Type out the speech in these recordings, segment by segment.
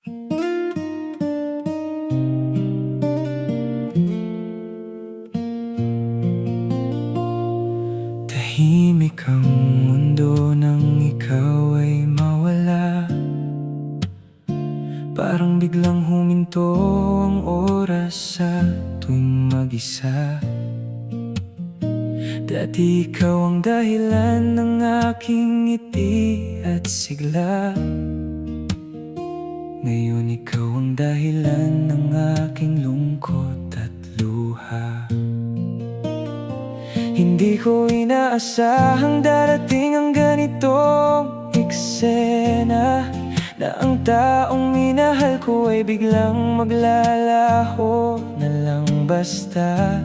Tahimik ang mundo nang ikaw ay mawala. Parang biglang huminto ang oras sa tuwing mag-isa. Dati ikaw ang dahilan ng aking ngiti at sigla. Ngayon ikaw ang dahilan ng aking lungkot at luha. Hindi ko inaasahang darating ang ganitong eksena, na ang taong minahal ko ay biglang maglalaho na lang basta.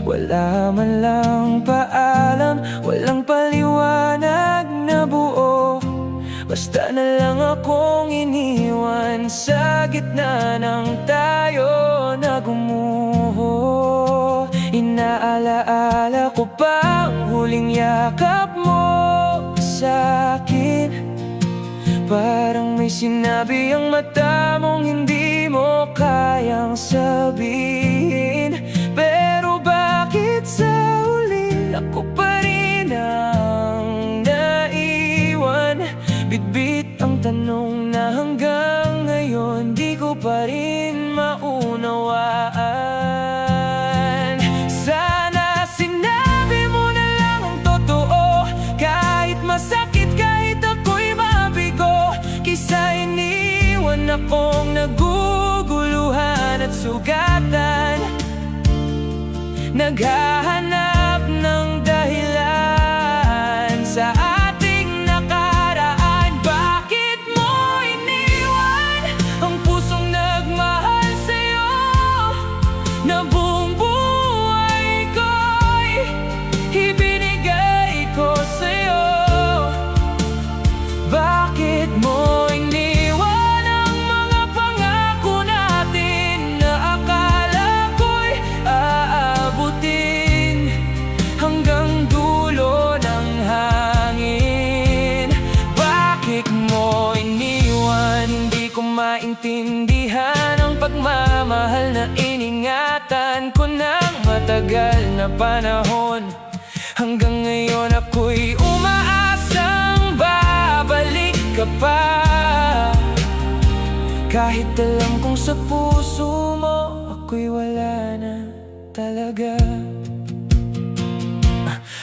Wala man lang paalam, walang paliwanag na buo. Basta na lang akong iniwan sa gitna ng tayo na gumuho. Inaalaala ko pa ang huling yakap mo sa akin. Parang may sinabi ang mata mong hindi mo kayang sabihin. Pero bakit sa huli ako pa rin ang naiwan? Bitbit ang tanong na hanggang ngayon di ko pa rin maunawaan. Sana sinabi mo na lang ang totoo, kahit masakit, kahit ako'y mabigo. Kaysa iniwan akong naguguluhan at sugatan, naghahanap ng dahilan sa ating nakaraan. Bakit mo iniwan ang pusong nagmahal sa'yo, na buong buhay ko'y ibinigay ko sa'yo? Bakit mo iniwan ang mga pangako natin na akala ko'y aabutin hanggang dulo ng hangin? Bakit mo iniwan? Hindi ko maintindihan ang pagmamahal na iningatan ko ng matagal na panahon. Hanggang ngayon ako'y umaasang babalik ka pa, kahit alam kong sa puso mo ako'y wala na talaga.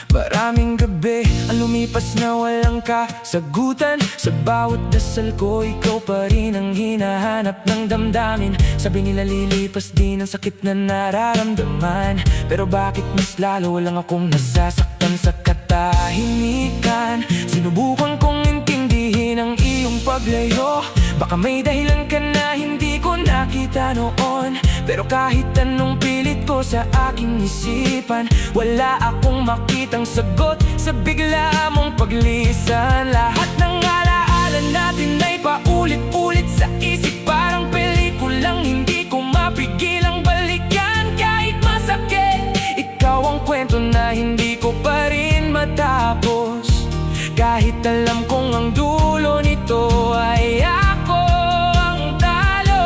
Maraming gabi ang lumipas na walang kasagutan. Sa bawat dasal ko, ikaw pa rin ang hinahanap ng damdamin. Sabi nila lilipas din ang sakit na nararamdaman, pero bakit mas lalo lang akong nasasaktan sa katahimikan? Sinubukan kong intindihin ang iyong paglayo. Baka may dahilan ka na hindi ko nakita noon, pero kahit anong pilit ko sa aking isipan, wala akong makitang sagot sa bigla mong paglisan. Lahat ng alaala natin ay paulit-ulit sa isip, parang pelikulang hindi ko mapigilang balikan. Kahit masakit, ikaw ang kwento na hindi ko pa rin matapos. Kahit alam kong ang dulo nito ay ako ang talo.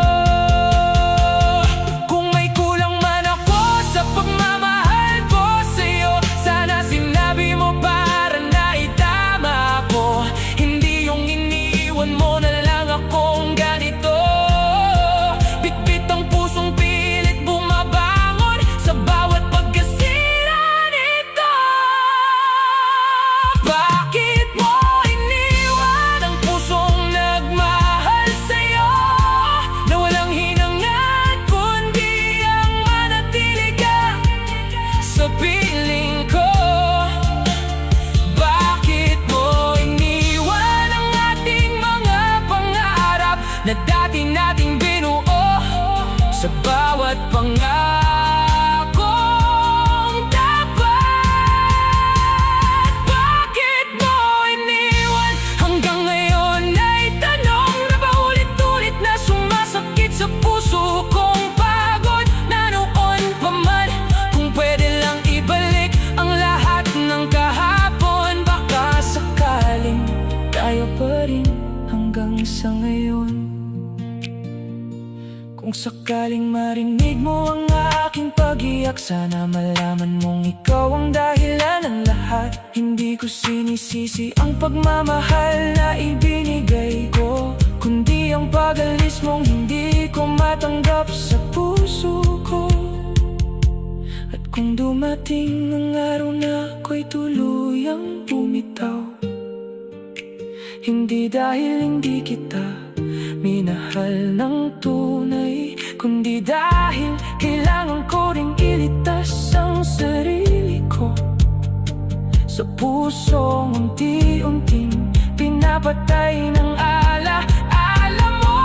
Kung may kulang man ako sa pagmamahal ko sa'yo, sana sinabi mo para na itama ko. Hindi yung iniiwan mo na lang akong ganito. Bitbit ang pusong pilit bumabangon sa bawat pagkasira nito. Bakit mo iniwan ang pusong nagmahal sa'yo, na walang hinangad kundi ang manatili ka sa piling ko? Bakit mo iniwan ang ating mga pangarap na dati nating binuo sa bawat pangakong tapat? Bakit mo iniwan hanggang ngayon ay tanong na paulit-ulit na sumasakit sa puso kong pagod na noon pa man. Kung pwede lang ibalik ang lahat ng kahapon, baka sakaling tayo pa rin hanggang sa ngayon. Kung sakaling marinig mo ang aking pag-iyak, sana malaman mong ikaw ang dahilan ng lahat. Hindi ko sinisisi ang pagmamahal na ibinigay ko, kundi ang pag-alis mong hindi ko matanggap sa puso ko. At kung dumating ang araw na ako'y tuluyang bumitaw, hindi dahil hindi kita minahal ng tunay, kundi dahil kailangan ko ring ilitas ang sarili ko sa pusong unti-unting pinapatay ng ala-ala mo.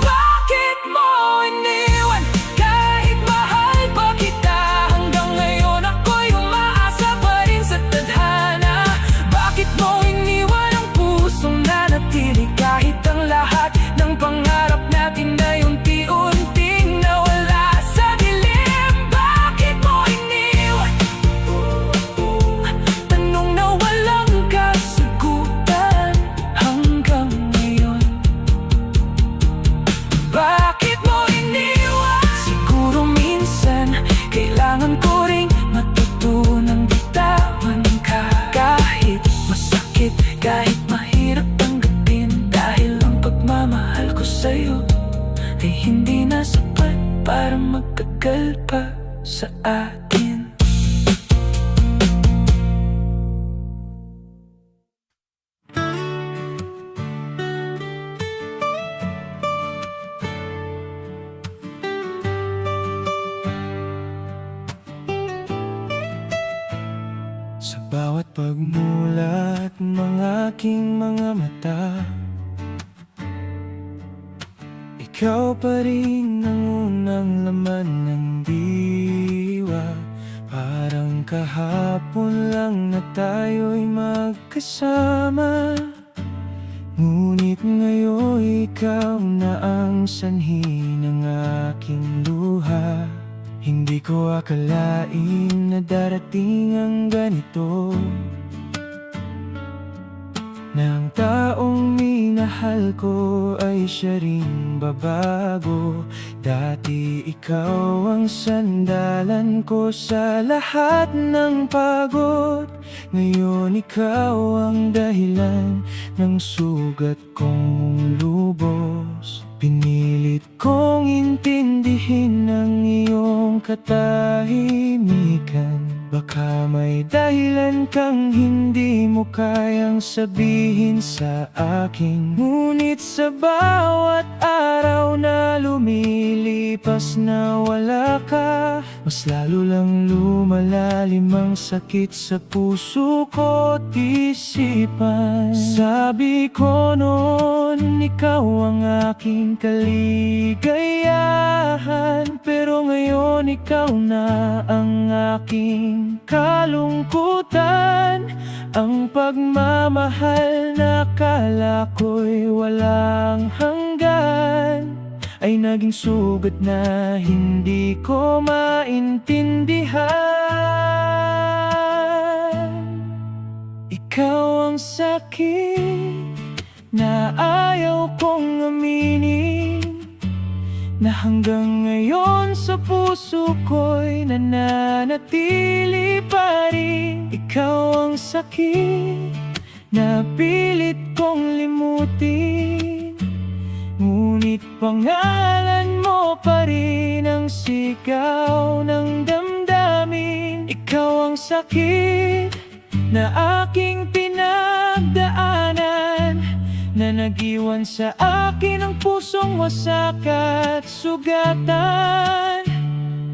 Bakit mo iniwan kahit mahal pa kita? Hanggang ngayon ako'y umaasa pa rin sa tadhana. Bakit mo iniwan ang pusong nanatili kahit ang lahat ng pangarap natin ay unti-unting nawala sa dilim? Bakit mo iniwan? Tanong na walang kasagutan hanggang ngayon. Bakit mo iniwan? Siguro minsan kailangan ko ring matutunang bitawan ka. Kahit masakit, kahit mahirap tanggapin, dahil ang pagmamahal ko sa'yo ay hindi na sapat para magtagal pa sa atin. Sa bawat pagmulat ng aking mga mata, ikaw pa rin ang unang laman ng diwa. Parang kahapon lang na tayo'y magkasama, ngunit ngayon ikaw na ang sanhi ng aking luha. Hindi ko akalain na darating ang ganito, na ang taong minahal ko ay siya rin babago. Dati ikaw ang sandalan ko sa lahat ng pagod, ngayon ikaw ang dahilan ng sugat kong lubos. Pinilit kong intindihin ang iyong katahimikan. Baka may dahilan kang hindi mo kayang sabihin sa akin, ngunit sa bawat araw na lumilipas na wala ka, mas lalo lang lumalalim ang sakit sa puso ko't isipan. Sabi ko noon, ikaw ang aking kaligayahan, pero ngayon ikaw na ang aking kalungkutan. Ang pagmamahal na akala ko'y walang hanggan ay naging sugat na hindi ko maintindihan. Ikaw ang sakit na ayaw kong aminin, na hanggang ngayon sa puso ko'y nananatili pa rin. Ikaw ang sakit na pilit kong limutin, ngunit pangalan mo pa rin ang sigaw ng damdamin. Ikaw ang sakit na aking pinagdaanan, na nag-iwan sa akin ang pusong wasak at sugatan.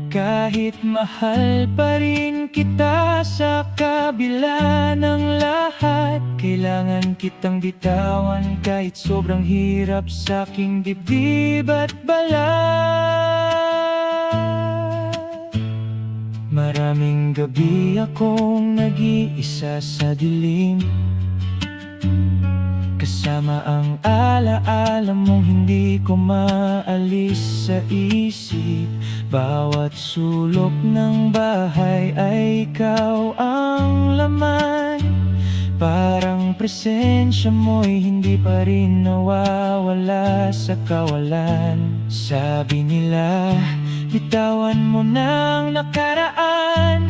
Kahit mahal pa rin kita sa kabila ng lahat, kailangan kitang bitawan kahit sobrang hirap sa aking dibdib at balat. Maraming gabi akong nag-iisa sa dilim, kasama ang alaala mong hindi ko maalis sa isip. Bawat sulok ng bahay ay ikaw ang laman, Parang presensya mo'y hindi pa rin nawawala sa kawalan. Sabi nila, bitawan mo ng nakaraan.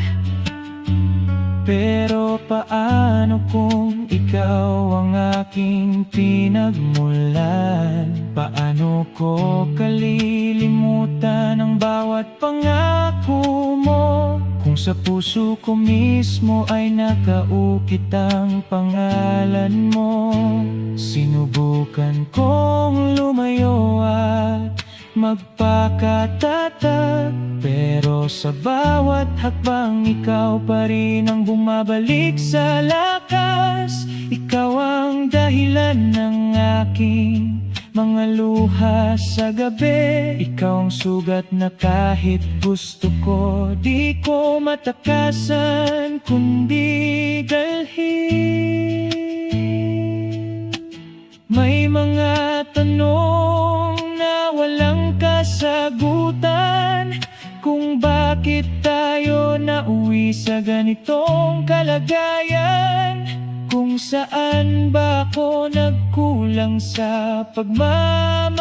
Pero paano kung ikaw ang aking pinagmulan? Paano ko kalilimutan ang bawat pangako mo? Kung sa puso ko mismo ay nakaukit ang pangalan mo. Sinubukan kong lumayo at magpakatatag, pero sa bawat hakbang ikaw pa rin ang bumabalik sa lakas. Ikaw ang dahilan ng aking mga luha sa gabi. Ikaw ang sugat na kahit gusto ko di ko matakasan kundi dalhin. May mga tanong na walang kasagutan, kung bakit tayo nauwi sa ganitong kalagayan. Kung saan ba ako nagkulang sa pagmamahal,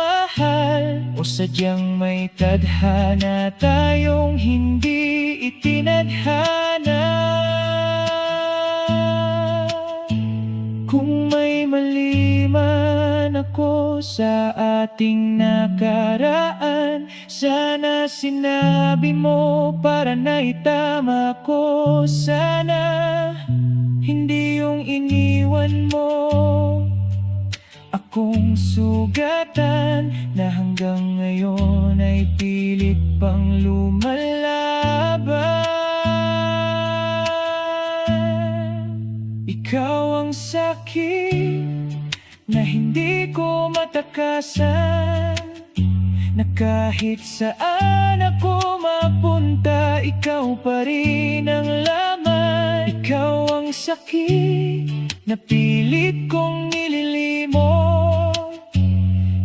o sadyang may tadhana tayong hindi itinadhana. Kung may mali man ako sa ating nakaraan, sana sinabi mo para naitama ko. Sana hindi yung iniwan mo akong sugatan, na hanggang ngayon ay pilit pang lumalaban. Ikaw ang sakit na hindi ko matakasan, na kahit saan ako mapunta, ikaw pa rin ang laman. Ikaw ang sakit na pilit kong nililimot,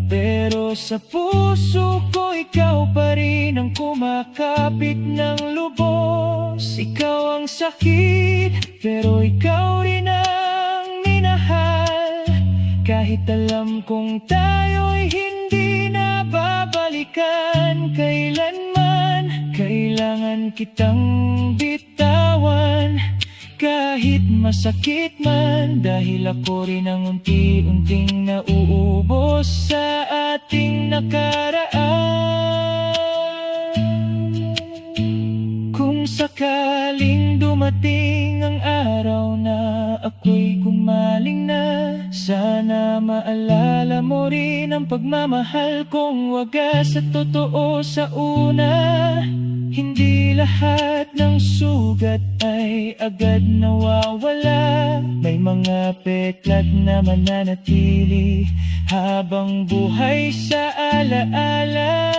pero sa puso ko ikaw pa rin ang kumakapit ng lubos. Ikaw ang sakit, pero ikaw rin ang minahal. Kahit alam kong tayo'y hindi na babalikan kailanman, kailangan kitang bitawan. Kahit masakit man, dahil ako rin ang unti-unting nauubos sa ating nakaraan. Kung sakaling dumating ang araw na ako'y gumaling na, sana maalala mo rin ang pagmamahal kong wagas at totoo sa una. Hindi lahat ng sugat ay agad nawawala. May mga peklat na mananatili habang buhay sa alaala.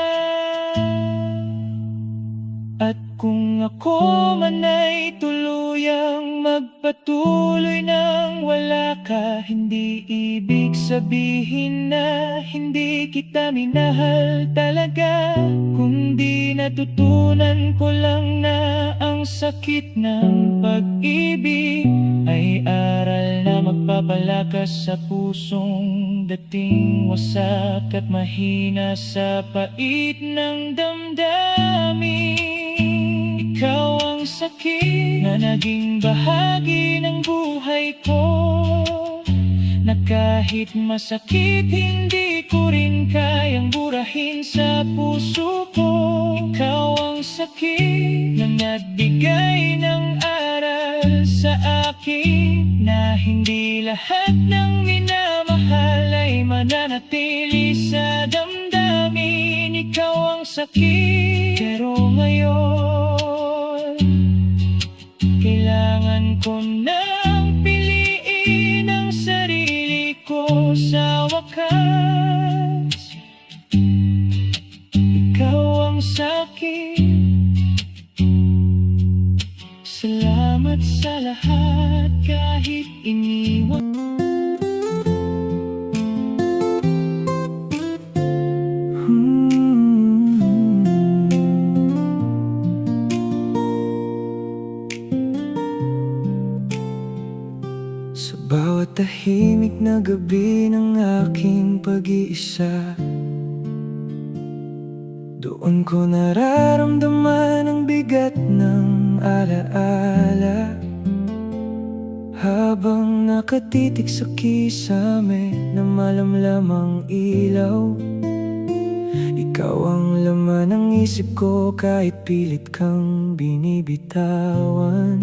At kung ako man ay tuluyang magpatuloy nang wala ka, hindi ibig sabihin na hindi kita minahal talaga. Kundi natutunan ko lang na ang sakit ng pag-ibig ay aral na magpapalakas sa pusong dating wasak at mahina sa pait ng damdamin. Ikaw ang sakit na naging bahagi ng buhay ko, na kahit masakit hindi ko rin kayang burahin sa puso ko. Ikaw ang sakit na nagbigay ng aral sa akin, na hindi lahat ng minamahal ay mananatili sa damdamin. Ikaw ang sakit, pero ngayon kailangan ko nang piliin ang sarili ko sa wakas. Ikaw ang sakit. Salamat sa lahat kahit iniwan. tahimik na gabi ng aking pag-iisa. Doon ko nararamdaman ang bigat ng alaala, habang nakatitig sa kisame na malamlamang ilaw. Ikaw ang laman ng isip ko kahit pilit kang binibitawan.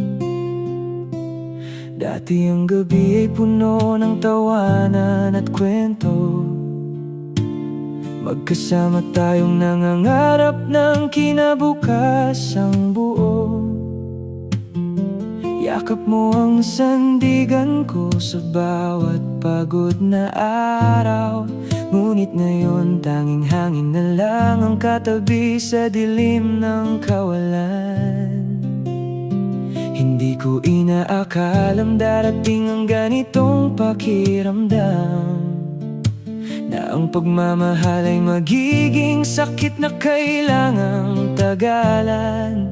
Dati ang gabi ay puno ng tawanan at kwento. Magkasama tayong nangangarap ng kinabukasang buo. Yakap mo ang sandigan ko sa bawat pagod na araw. Ngunit ngayon tanging hangin na lang ang katabi sa dilim ng kawalan. Hindi ko inaakalam darating ang ganitong pakiramdam, na ang pagmamahal ay magiging sakit na kailangang tagalan.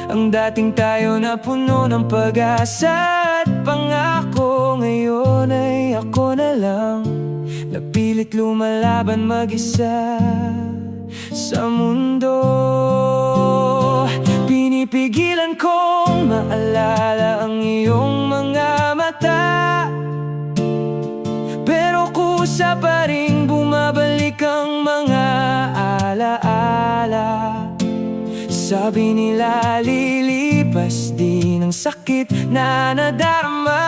Ang dating tayo na puno ng pag-asa at pangako, ngayon ay ako na lang, napilit lumalaban mag-isa sa mundo. Pinipigilan kong maalala ang iyong mga mata, pero kusa pa ring bumabalik ang mga alaala. Sabi nila lilipas din ang sakit na nadarama,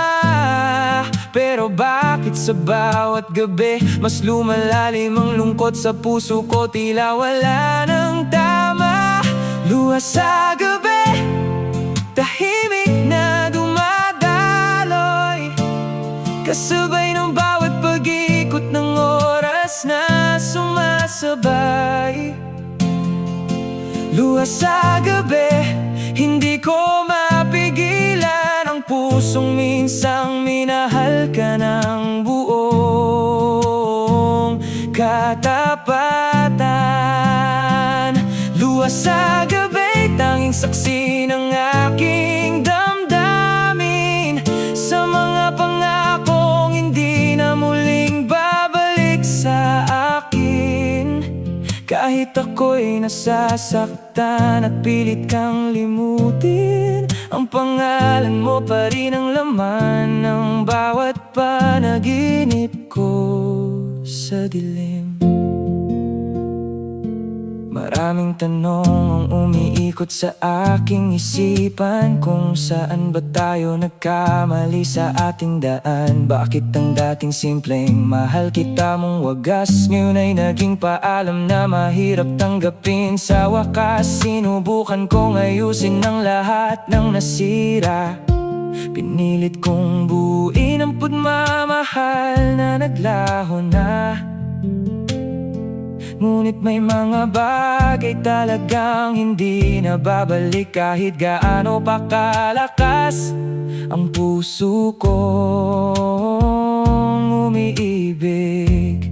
pero bakit sa bawat gabi mas lumalalim ang lungkot sa puso ko, tila wala nang tama. Luwas sa gabi, tahimik na dumadaloy, kasabay ng bawat pag-ikot ng oras na sumasabay. Luwas sa gabi, hindi ko mapigilan ang pusong minsang minahal ka ng buong katapatan. Luwas sa gabi, tanging saksi ng aking damdamin sa mga pangakong hindi na muling babalik sa akin. Kahit ako'y nasasaktan at pilit kang limutin, ang pangalan mo pa rin ang laman ng bawat panaginip ko sa dilim. Maraming tanong ang umiikot sa aking isipan, kung saan ba tayo nagkamali sa ating daan. Bakit ang dating simpleng mahal kita mong wagas ngayon ay naging paalam na mahirap tanggapin. Sa wakas sinubukan kong ayusin ang lahat ng nasira. Pinilit kong buuin ang pagmamahal na naglaho na. Ngunit may mga bagay talagang hindi na babalik, kahit gaano pa kalakas ang puso kong umiibig.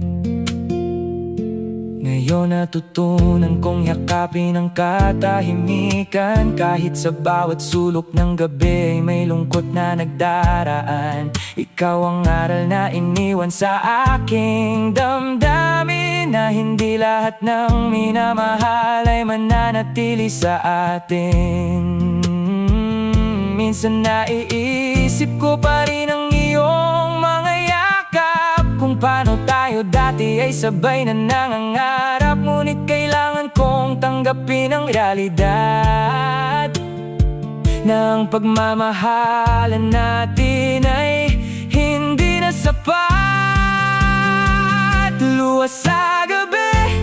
Ngayon natutunan kong yakapin ang katahimikan, kahit sa bawat sulok ng gabi ay may lungkot na nagdaraan. Ikaw ang aral na iniwan sa aking damdamin, na hindi lahat ng minamahal ay mananatili sa atin. Minsan naiisip ko pa rin ang iyong mga yakap, kung paano tayo dati ay sabay na nangangarap. Ngunit kailangan kong tanggapin ang realidad, na ang pagmamahalan natin ay hindi na sapat. Luwas sa gabi,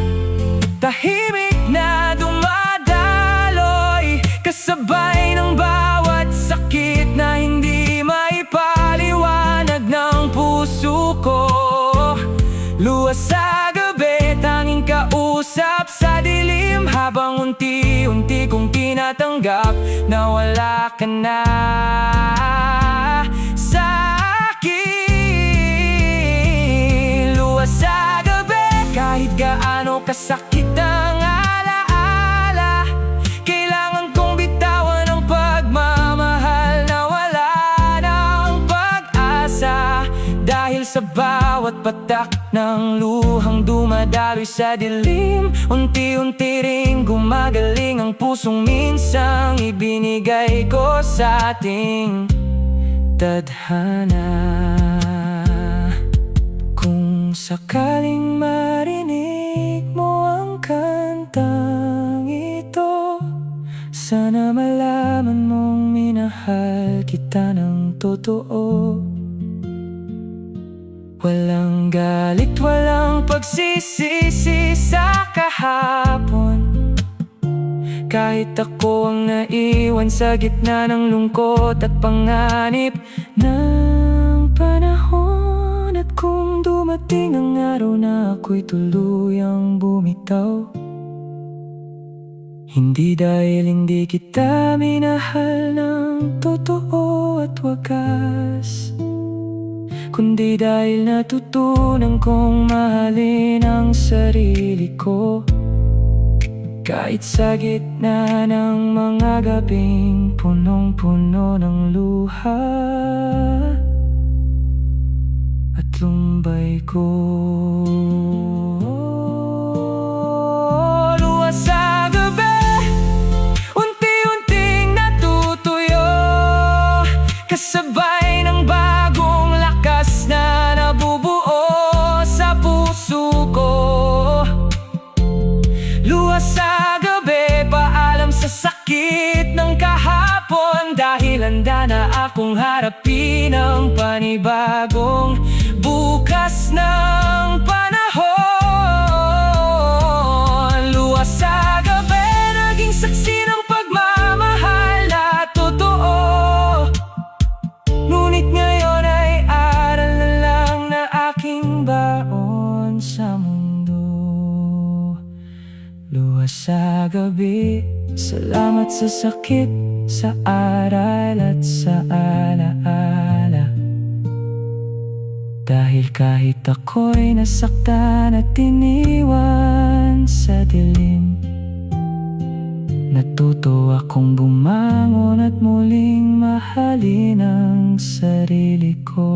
tahimik na dumadaloy, kasabay ng bawat sakit na hindi maipaliwanag ng puso ko. Luwas sa gabi, tanging kausap sa dilim, habang unti-unti kong tinatanggap na wala ka na sa akin. Luwas sa gabi, kahit gaano kasakit ang alaala, kailangan kong bitawan ang pagmamahal na wala ng pag-asa. bawat patak ng luhang dumadaloy sa dilim. Unti-unti ring gumagaling ang pusong minsang ibinigay ko sa ating tadhana. Kung sakaling marinig mo ang kantang ito, sana malaman mong minahal kita ng totoo. Walang galit, walang pagsisisi sa kahapon. Kahit ako ang naiwan sa gitna ng lungkot at panganib ng panahon. At kung dumating ang araw na ako'y tuluyang bumitaw, hindi dahil hindi kita minahal ng totoo at wagas, kundi dahil natutunan kong mahalin ang sarili ko. Kahit sa gitna ng mga gabing punong-puno ng luha at lumbay ko. Luha sa gabi, unti-unting natutuyo, kasabay ng bagong lakas na nabubuo sa puso ko. Luha sa gabi, paalam sa sakit ng kahapon, dahil handa na akong harapin ang panibagong bukas ng panahon. Luha sa gabi, naging saksi ng pagmamahal na totoo, ngunit ngayon ay aral na lang na aking baon sa mundo. Luha sa gabi, salamat sa sakit, sa aral at sa alaala. Dahil kahit ako'y nasaktan at iniwan sa dilim, natuto akong bumangon at muling mahalin ang sarili ko.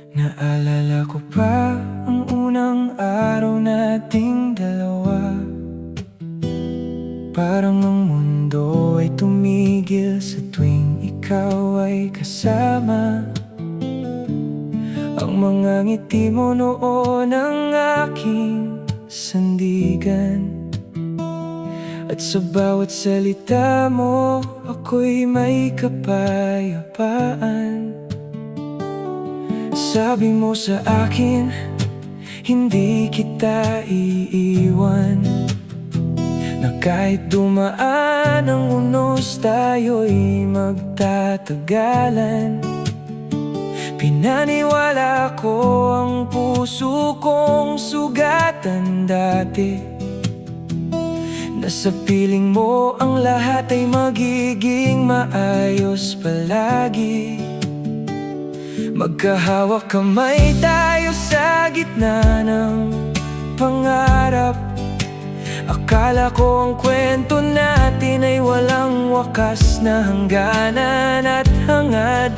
Naalala ko pa ang unang araw nating dalawa. Parang ang mundo ay tumigil sa tuwing ikaw ay kasama. Ang mga ngiti mo noon ang aking sandigan, at sa bawat salita mo ako'y may kapayapaan. Sabi mo sa akin, hindi kita iiwan, na kahit dumaan ang unos tayo'y magtatagalan. Pinaniwala ko ang puso kong sugatan dati, na sa piling mo ang lahat ay magiging maayos palagi. Magkahawak kamay tayo sa gitna ng pangarap. Akala ko ang kwento natin ay walang wakas na hangganan at hangad.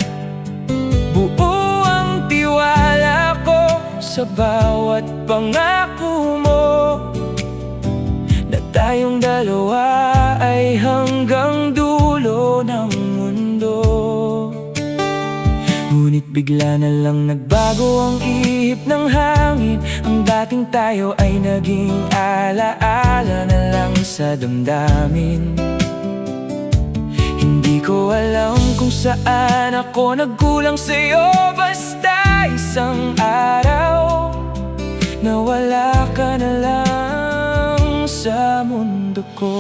Buo ang tiwala ko sa bawat pangako mo, na tayong dalawa ay hanggang dulo ng mundo. Ngunit bigla na lang nagbago ang ihip ng hangin. Ang dating tayo ay naging alaala na lang sa damdamin. Hindi ko alam kung saan ako nagkulang sa'yo, basta isang araw nawala ka na lang sa mundo ko.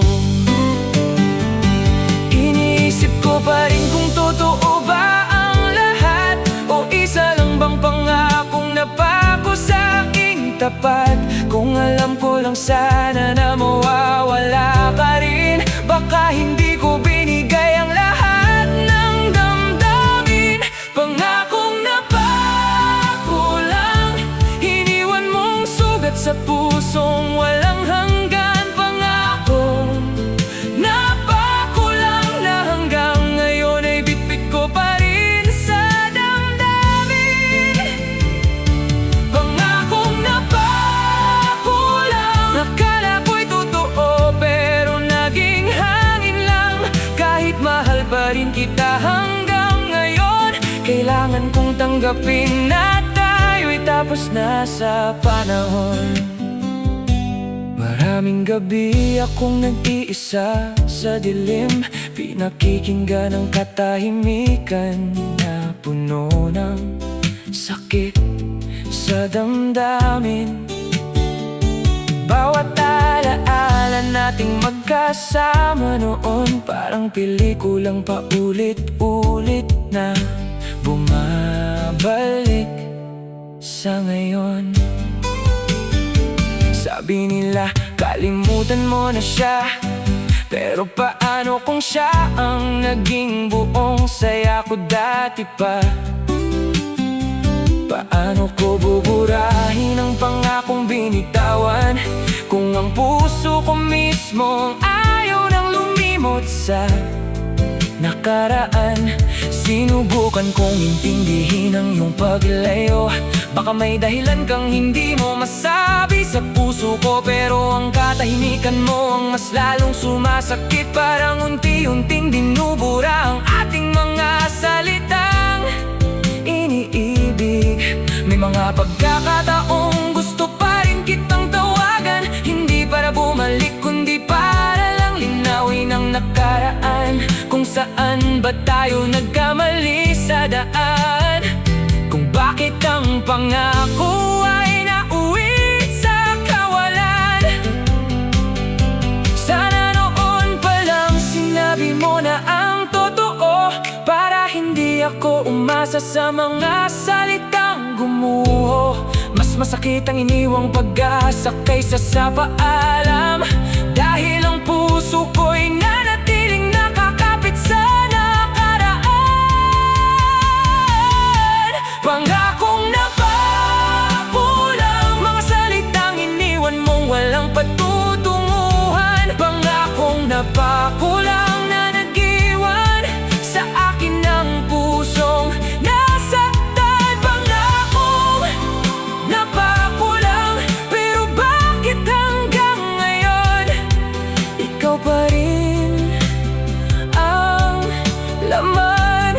Iniisip ko pa rin kung totoo ba ang lahat, o isa lang bang pangakong napako sa aking tapat. Kung alam ko lang sana na mawawala ka rin, baka hindi ko binigay ang lahat ng kailangan kong tanggapin na tayo'y tapos na sa panahon. Maraming gabi akong nag-iisa sa dilim, pinakikinggan ang katahimikan na puno ng sakit sa damdamin. Bawat alaala nating magkasama noon, parang pelikulang paulit-ulit na bumabalik sa ngayon. Sabi nila kalimutan mo na siya, pero paano kung siya ang naging buong saya ko dati pa? Paano ko buburahin ang pangakong binitawan kung ang puso ko mismo ayaw nang lumimot sa nakaraan? Sinubukan kong intindihin ang iyong paglayo, baka may dahilan kang hindi mo masabi sa puso ko, pero ang katahimikan mo ang mas lalong sumasakit. Parang unti-unting dinubura ang ating mga salitang iniibig. May mga pagkakataong gusto pa rin kitang tawagan, hindi para bumalik kundi para lang linawin ang nakaraan. Kung saan ba tayo nagkamali sa daan, kung bakit ang pangako ay nauwi sa kawalan. Sana noon pa lang sinabi mo na ang totoo, para hindi ako umasa sa mga salitang gumuho. Mas masakit ang iniwang pag-asa kaysa sa paalam, dahil ang puso ko'y nanatiling nakakapit sa nakaraan. Pangakong napakulang, mga salitang iniwan mong walang patutunguhan. Pangakong napakulang na nag-iwan sa akin ng pusong nasaktan. Pangakong napakulang, pero bakit hanggang ngayon ikaw pa rin ang laman?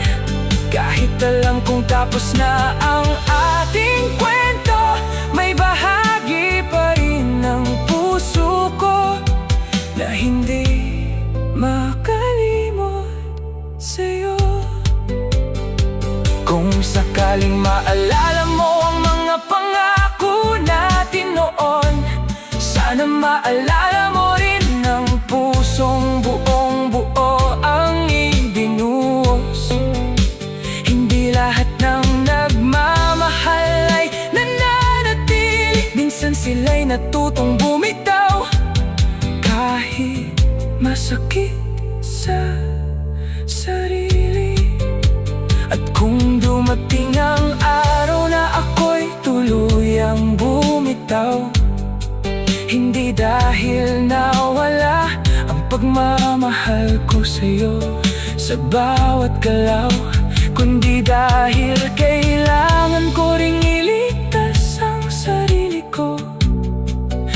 Kahit alam kong tapos na ang ating kwento, may bahagi pa rin ng puso ko na hindi makalimot sa'yo. Kung sakaling maalala mo ang mga pangako natin noon, sana maalala mo rin ng pusong buong buo ang ibinuhos. Hindi lahat ng nagmamahal ay nananatili, minsan sila'y natutong bumitaw kahit masakit sa sarili. At kung dumating ang araw na ako'y tuluyang bumitaw, hindi dahil nawala ang pagmamahal ko sa'yo sa bawat galaw, kundi dahil kailangan ko ring iligtas ang sarili ko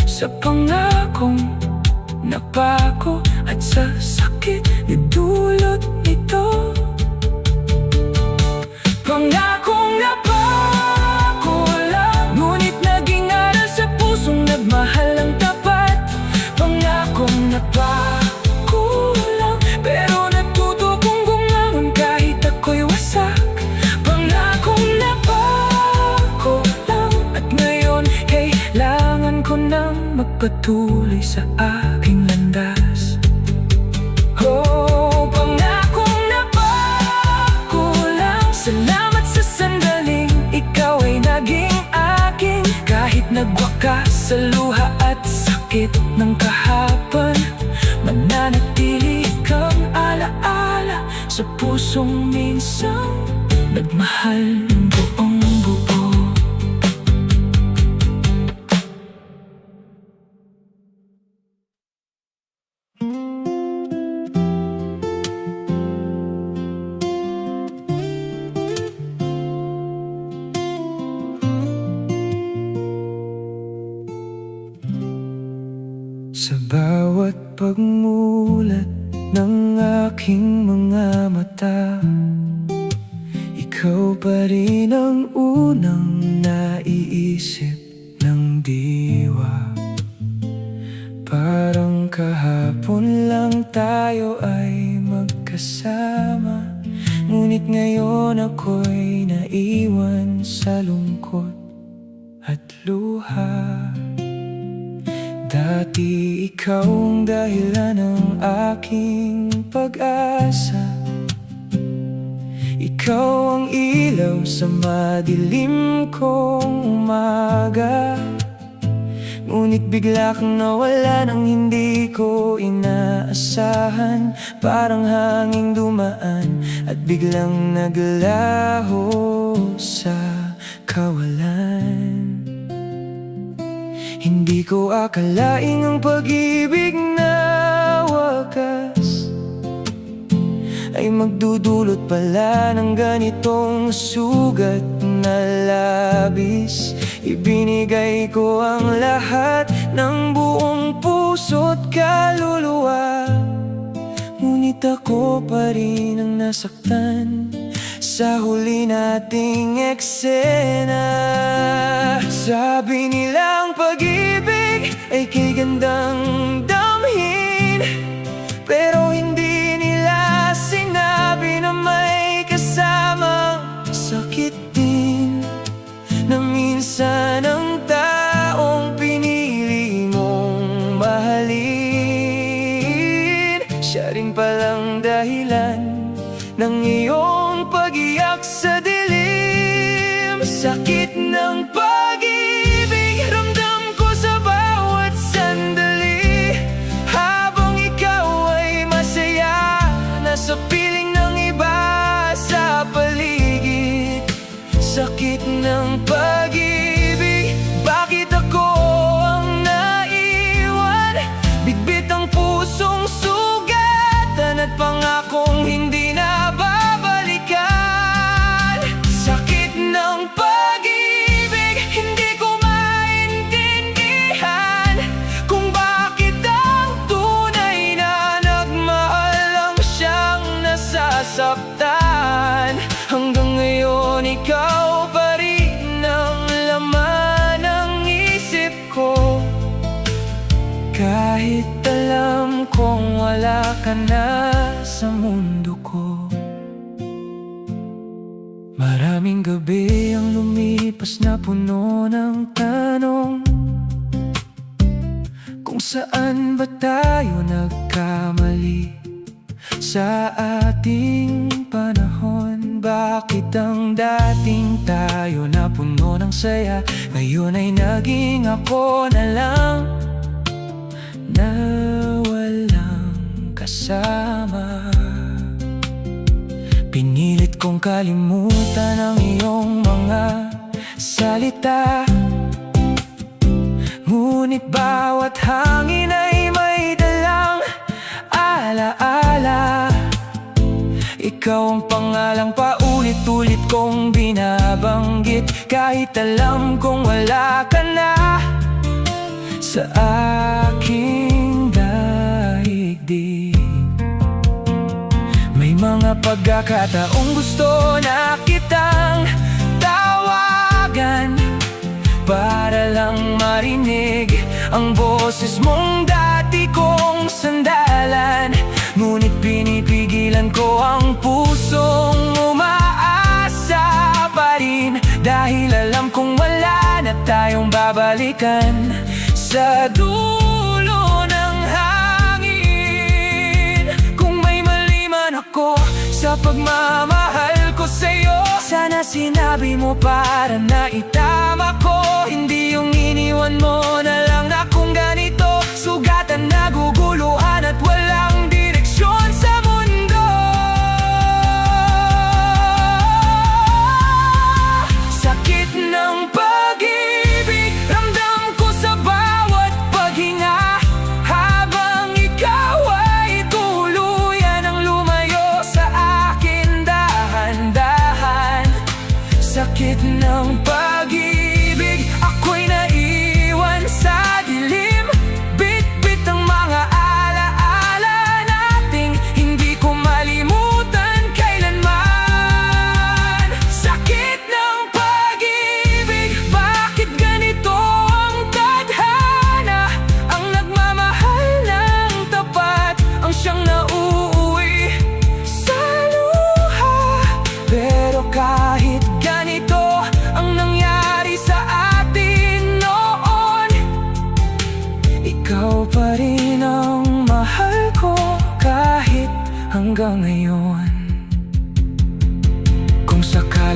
sa pangakong napako at sa sakit na dulot nito. Pangakong napakulang, ngunit naging aral sa pusong nagmahal ang tapat. Pangakong napakulang, pero natuto kong bumangon kahit ako'y wasak. Pangakong napakulang, at ngayon kailangan ko nang magpatuloy sa aking landas. Oh, pangakong napakulang, salamat sa sandaling ikaw ay naging akin. Kahit nagwakas sa luha at sakit ng kahapon, mananatili kang alaala sa pusong minsang nagmahal ng buong buo. Sa bawat pagmulat ng aking mga mata, Ikaw pa rin ang unang naiisip ng diwa. Parang kahapon lang tayo ay magkasama, ngunit ngayon ako'y naiwan sa lungkot at luha. Dati ikaw ang dahilan ng aking pag-asa, ikaw ang ilaw sa madilim kong umaga. Ngunit bigla kang nawala nang hindi ko inaasahan, parang hanging dumaan at biglang naglaho sa kawalan. Hindi ko akalaing ang pag-ibig na wakas ay magdudulot pala ng ganitong sugat na labis. Ibinigay ko ang lahat ng buong puso't kaluluwa, ngunit ako pa rin ang nasaktan sa huli nating eksena. Sabi nilang pag-ibig ay kay gandang damhin, pero hindi nila sinabi na may kasamang sakit din, na minsan ang taong pinili mong mahalin, siya rin palang dahilan ng iyong pag-iyak sa dilim. Sakit ng pag-ibig, ramdam ko sa bawat sandali, habang ikaw ay masaya, nasa piling ng iba sa paligid. Sakit ng pag-ibig, bakit ako ang naiwan? Bitbit ang pusong sugatan at pangakong hindi na babalikan. Sakit ng pag-ibig, hindi ko maintindihan kung bakit ang tunay na nagmahal lang siyang nasasaktan. Hanggang ngayon ikaw pa rin ang laman ng isip ko, kahit alam kong wala ka na sa mundo ko. Maraming gabi ang lumipas na puno ng tanong, kung saan ba tayo nagkamali sa ating panahon. Bakit ang dating tayo na puno ng saya, ngayon ay naging ako na lang, na walang kasama. Pinilit kong kalimutan ang iyong mga salita, ngunit bawat hangin ay may dalang alaala. Ikaw ang pangalang paulit-ulit kong binabanggit, kahit alam kong wala ka na sa aking daigdig. May mga pagkakataong gusto na kitang tawagan, para lang marinig ang boses mong dati kong sandalan. Ngunit pinipigilan ko ang pusong umaasa pa rin, dahil alam kong wala na tayong babalikan sa dulo ng hangin. Kung may mali man ako sa pagmamahal ko sa'yo, sana sinabi mo para na itama ko, hindi yung iniwan mo na lang akong ganito, sugatan, naguguluhan at walang direksyon sa mundo. Sakit ng pag-ibig, ramdam ko sa bawat paghinga, habang ikaw ay tuluyan ang lumayo sa akin dahan-dahan. Sakit ng pag-ibig, ako'y naiwan sa dilim, bit-bit ang mga alaala nating hindi ko malimutan kailanman.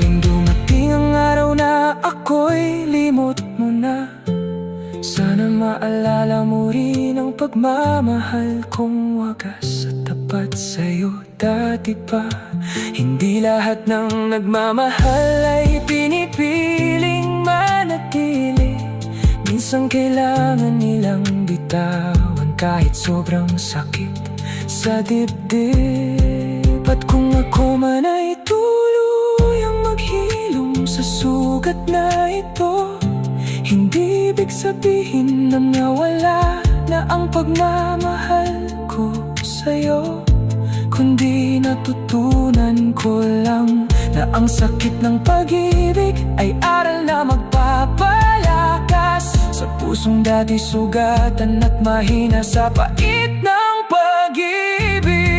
Sakaling dumating ang araw na ako'y limot mo na, sana maalala mo rin ang pagmamahal kong wagas at tapat sa'yo dati pa. Hindi lahat ng nagmamahal ay pinipiling manatili. Minsan kailangan nilang bitawan kahit sobrang sakit sa dibdib. At kung ako man ay tuluyang maghilom sa sugat na ito, hindi ibig sabihin na nawala na ang pagmamahal ko sa'yo, kundi natutunan ko lang na ang sakit ng pag-ibig ay aral na magpapalakas sa pusong dati sugatan at mahina sa pait ng pag-ibig.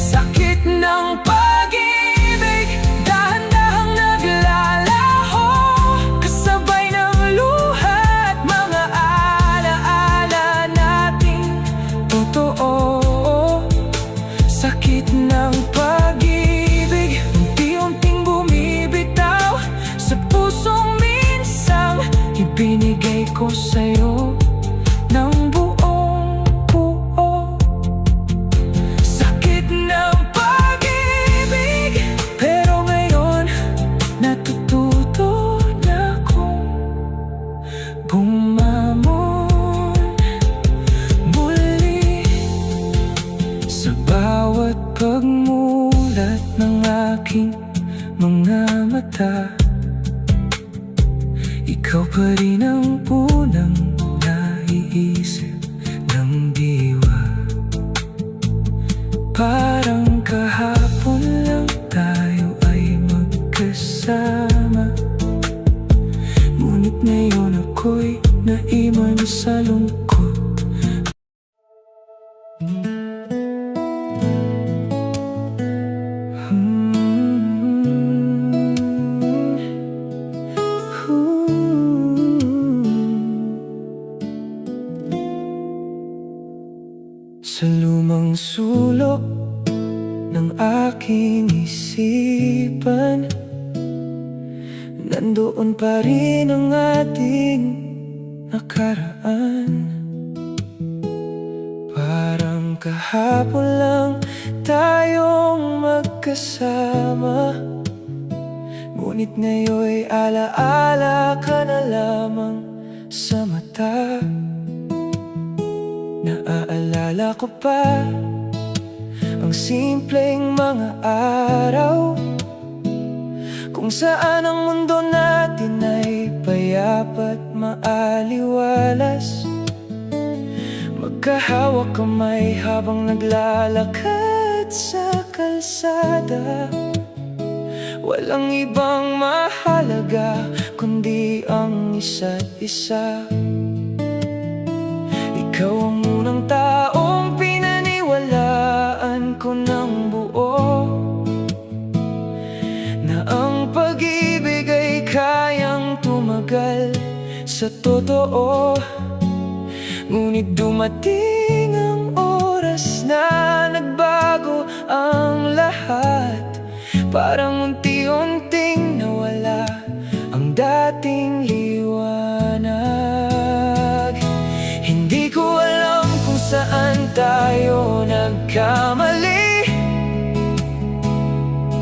Sakit ng pag-ibig, dahan-dahang naglalaho, kasabay ng luha at mga alaala nating totoo. Sakit ng pag-ibig, unti-unting bumibitaw sa pusong minsang ibinigay ko sa'yo ng buong buo. Sakit ng pag-ibig, pero ngayon natututo na akong bumamon muli. Sa bawat pagmulat ng aking mga mata, ikaw pa rin ang unang naiisip ng diwa. Parang kahapon lang tayo ay magkasama, ngunit ngayon ako'y naiwan sa lungkot. Sa lumang sulok ng aking isipan, nandoon pa rin ang ating nakaraan. Parang kahapon lang tayong magkasama, ngunit ngayon'y alaala ka na lamang sa mata. Naaalala ko pa ang simpleng mga araw kung saan ang mundo natin ay payapat maaliwalas. Magkahawak kamay habang naglalakad sa kalsada, walang ibang mahalaga kundi ang isa't isa. Ikaw ang unang taong pinaniwalaan ko ng buo, na ang pag-ibig ay kayang tumagal sa totoo. Ngunit dumating ang oras na nagbago ang lahat, parang unti-unting nawala ang dating liwanag. Hindi ko alam kung saan tayo nagkamali,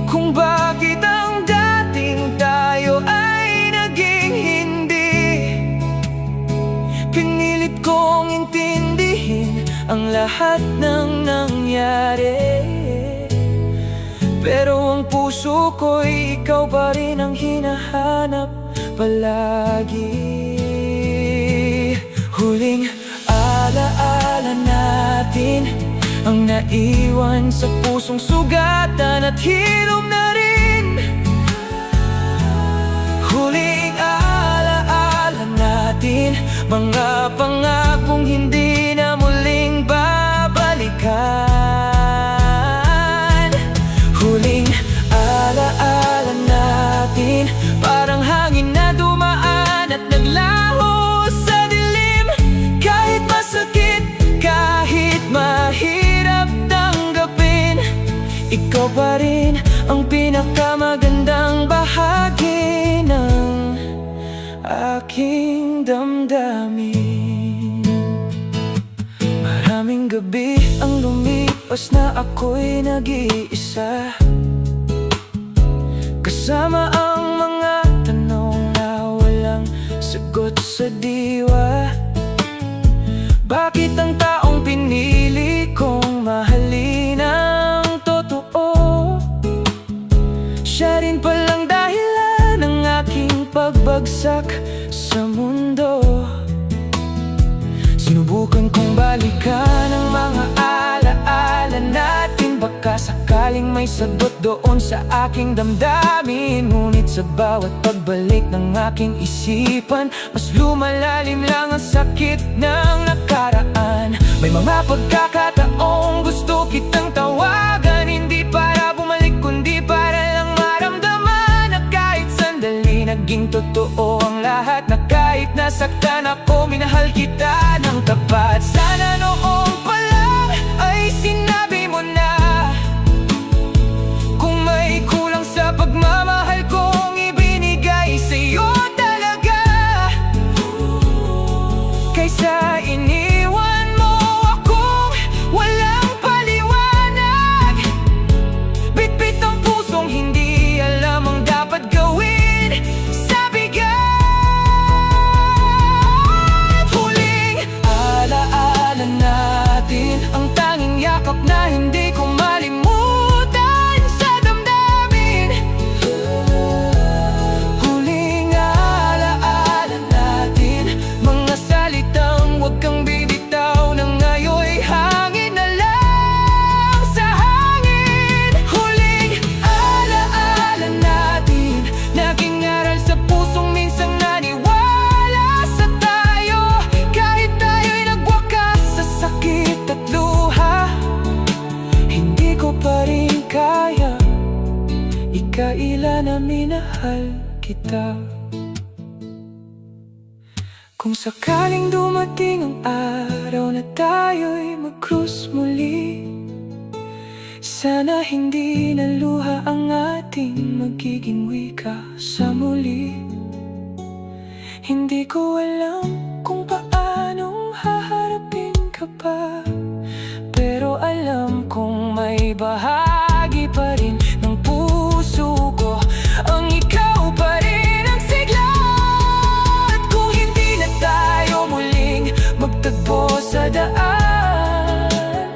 kung bakit ang dating tayo ay naging hindi. Pinilit kong intindihin ang lahat ng nangyari, pero ang puso ko'y ikaw pa rin ang hinahanap palagi. Huling alaala natin ang naiwan sa pusong sugatan at hilom na rin. Huling alaala natin mga pangakong hindi na muling babalikan. Huling alaala natin parang hangin na dumaan at naglaho sa dilim. Kahit masakit, kahit mahirap tanggapin, ikaw pa rin ang pinakamagandang bahagi aking damdamin. Maraming gabi ang lumipas na ako'y nag-iisa, kasama ang mga tanong na walang sagot sa diwa. Bakit ang taong pinili kong mahalin ang totoo, siya rin palang dahilan ng aking pagbagsak sa mundo? Sinubukan kong balikan ang mga alaala natin, baka sakaling may sagot doon sa aking damdamin. Ngunit sa bawat pagbalik ng aking isipan, mas lumalalim lang ang sakit ng nakaraan. May mga pagkakataong gusto kitang tawagan, hindi para bumalik kundi para lang maramdaman na kahit sandali naging totoo ang lahat, na kahit nasaktan ako, minahal kita ng tapat. Sana noon pa lang ay sinabi mo na kung may kulang sa pagmamahal kong ibinigay sa'yo talaga, kaysa iniwan mo akong walang paliwanag. Bitbit ang pusong hindi alam ang dapat gawin sa bigat. Huling alaala natin, ang tanging yakap na hindi ko malimutan sa damdamin. Huling alaala natin, mga salitang huwag kang bibitaw na ngayon'y hangin na lang sa hangin. Huling alaala natin, naging aral sa pusong minsang naniwala sa tayo, kahit tayo'y nagwakas sa sakit at luha. Hindi ko pa rin kaya ikaila na minahal kita. Kung sakaling dumating ang araw na tayo'y mag-cruise muli, sana hindi na luha ang ating magiging wika sa muli. Hindi ko alam kung paanong haharapin ka pa, pero alam kong may bahagi pa rin ng puso ko ang ikaw pa rin ang sigla. At kung hindi na tayo muling magtagpo sa daan,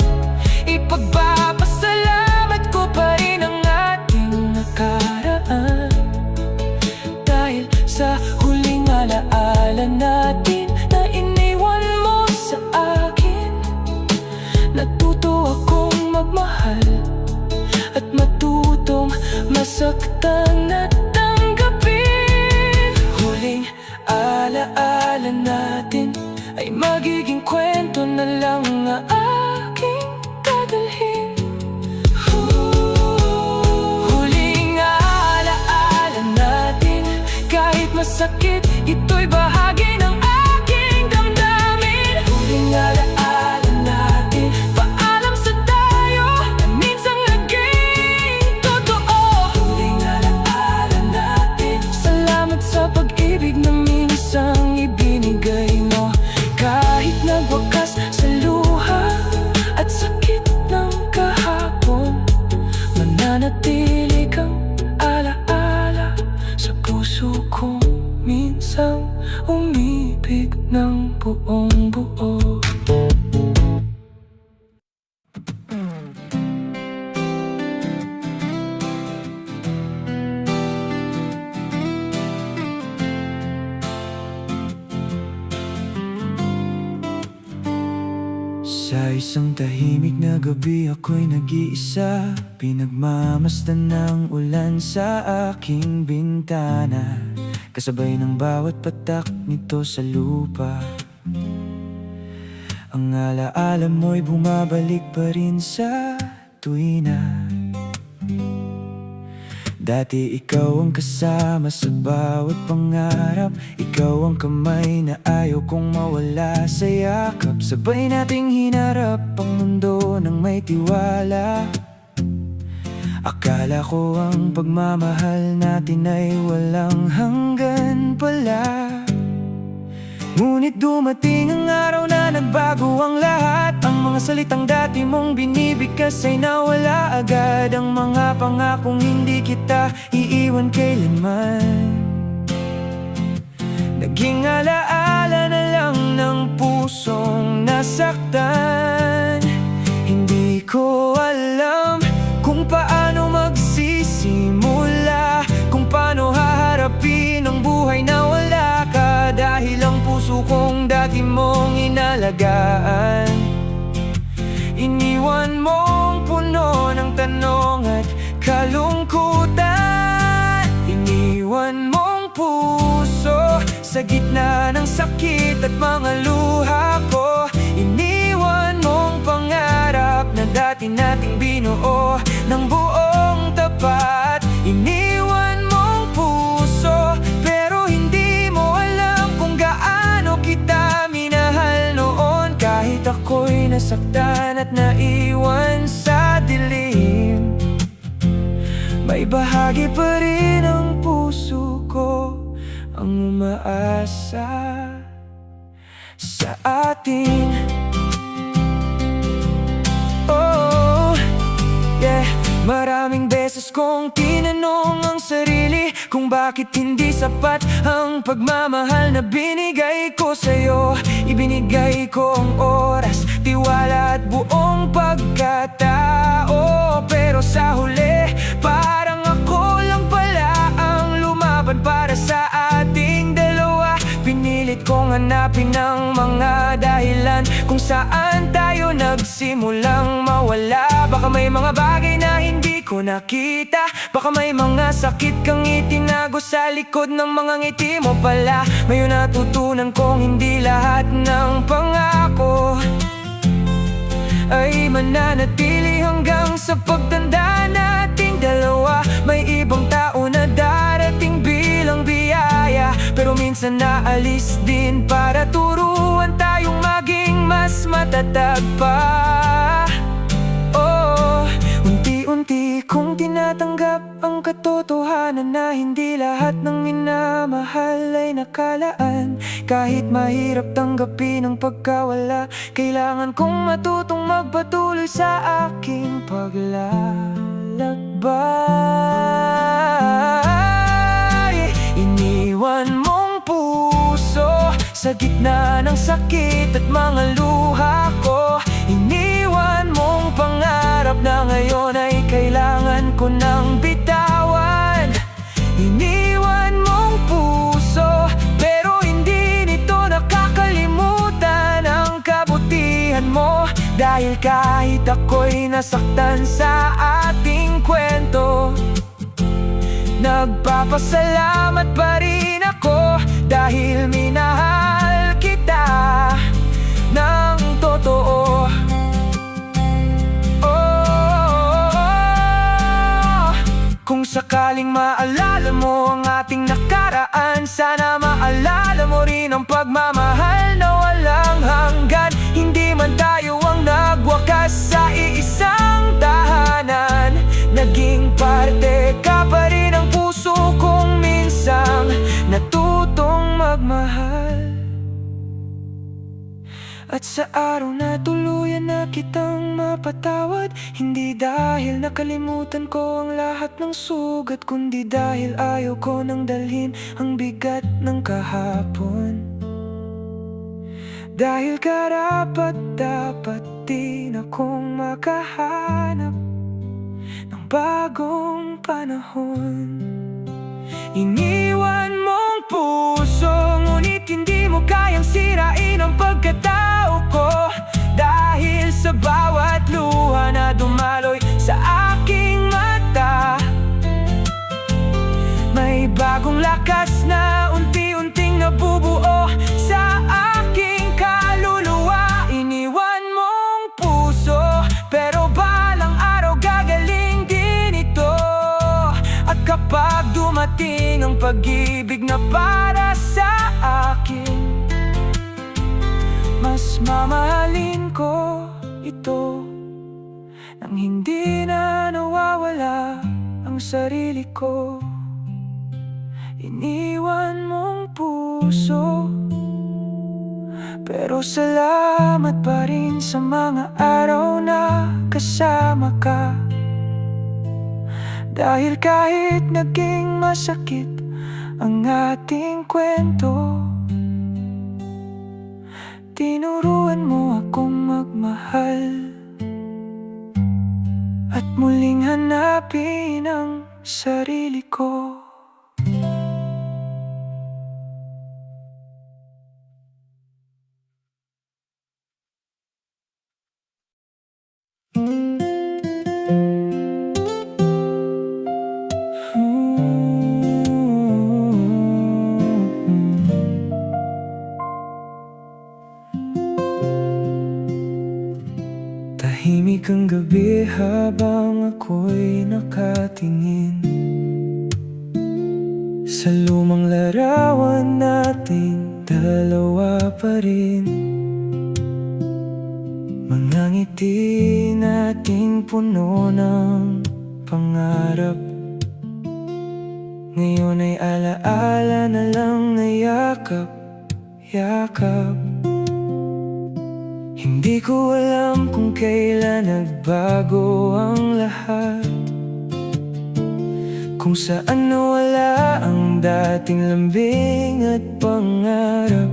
ipagpapasalamat ko pa rin ang ating nakaraan. Dahil sa huling alaala natin na iniwan mo sa akin, natuto akong magmahal at matutong masaktan at tanggapin. Huling alaala natin ay magiging kwento na lang na aking dadalhin. Huling alaala natin, kahit masakit, ito'y bahagi ng aking damdamin. Huling alaala natin, paalam sa tayo na minsang naging totoo. Huling alaala natin, salamat sa pag-ibig na minsang ibinigay mo, kahit nagwakas sa luha at sakit ng kahapon. Mananatili kang alaala sa puso kong minsang umibig ng buong buo. Sa isang tahimik na gabi ako'y nag-iisa, pinagmamasdan ng ulan sa aking bintana, kasabay ng bawat patak nito sa lupa. Ang alaala mo'y bumabalik pa rin sa tuwina. Dati ikaw ang kasama sa bawat pangarap, ikaw ang kamay na ayaw kong mawala sa yakap. Sabay nating hinarap ang mundo ng may tiwala. Akala ko ang pagmamahal natin ay walang hanggan pala. Ngunit dumating ang araw na nagbago ang lahat. Ang mga salitang dati mong binibigkas ay nawala agad. Ang mga pangakong hindi kita iiwan kailanman naging alaala na lang ng pusong nasaktan. Hindi ko alam kung paano magsisimula, kung paano haharapin ang buhay na wala ka. Dahil ang puso kong dati mong inalagaan, iniwan mong puno ng tanong at kalungkutan. Iniwan mong puso sa gitna ng sakit at mga luha ko. Iniwan mong pangarap na dati nating binuo ng buong tapat. Iniwan mong puso pero hindi mo alam kung gaano kita minahal noon. Kahit ako'y nasaktan at naiwan sa dilim, may bahagi pa rin ang puso ko ang umaasa sa atin. Oh, yeah. Maraming beses kong tinanong ang sarili kung bakit hindi sapat ang pagmamahal na binigay ko sa'yo. Ibinigay ko ang oras, tiwala at buong pagkatao. Pero sa huli, parang ako lang pala ang lumaban para sa ating dalawa. Pinilit kong hanapin ang mga dahilan kung saan tayo nagsimulang mawala. Baka may mga bagay na hindi ko nakita, baka may mga sakit kang itinago sa likod ng mga ngiti mo pala. Ngayon natutunan kong hindi lahat ng pangako ay mananatili hanggang sa pagtanda nating dalawa. May ibang tao na darating bilang biyaya, pero minsan naalis din para turuan tayong maging mas matatag pa. Oh, unti-unti kong tinatanggap ang katotohanan na hindi lahat ng minamahal ay nakalaan. Kahit mahirap tanggapin ang pagkawala, kailangan kong matutong magpatuloy sa aking paglalakbay. Iniwan mong puso sa gitna ng sakit at mga luha ko. Iniwan mong pangarap na ngayon ay kailangan ko nang bitawan. Iniwan mong puso pero hindi nito nakakalimutan ang kabutihan mo. Dahil kahit ako'y nasaktan sa ating kwento, nagpapasalamat pa rin ako dahil minahal kita ng totoo. Kung sakaling maalala mo ang ating nakaraan, sana maalala mo rin ang pagmamahal na walang hanggan. Hindi man tayo ang nagwakas sa iisang tahanan, naging parte ka pa rin ang puso kong minsang natutong magmahal. At sa araw na tuluyan na kitang mapatawad, hindi dahil nakalimutan ko ang lahat ng sugat, kundi dahil ayaw ko nang dalhin ang bigat ng kahapon. Dahil karapat-dapat din akong makahanap ng bagong panahon. Iniwan mong puso, ngunit hindi mo kayang sirain ang pagkatao ko. Dahil sa bawat luha na dumaloy sa aking mata, may bagong lakas na unti-unting nabubuo sa aking kaluluwa. Iniwan mong puso, pero balang araw gagaling din ito. At kapag dumating ang pag-ibig na para sa akin, mas mamahalin ko ito nang hindi na nawawala ang sarili ko. Iniwan mong puso Pero salamat pa rin sa mga araw na kasama ka. Dahil kahit naging masakit ang ating kwento, tinuruan mo akong magmahal at muling hanapin ang sarili ko. Tahimik ang gabi habang ako'y nakatingin sa lumang larawan nating dalawa pa rin. Mga ngiti nating puno ng pangarap, ngayon ay alaala na lang na yakap. Hindi ko alam kung kailan nagbago ang lahat, kung saan nawala ang dating lambing at pangarap.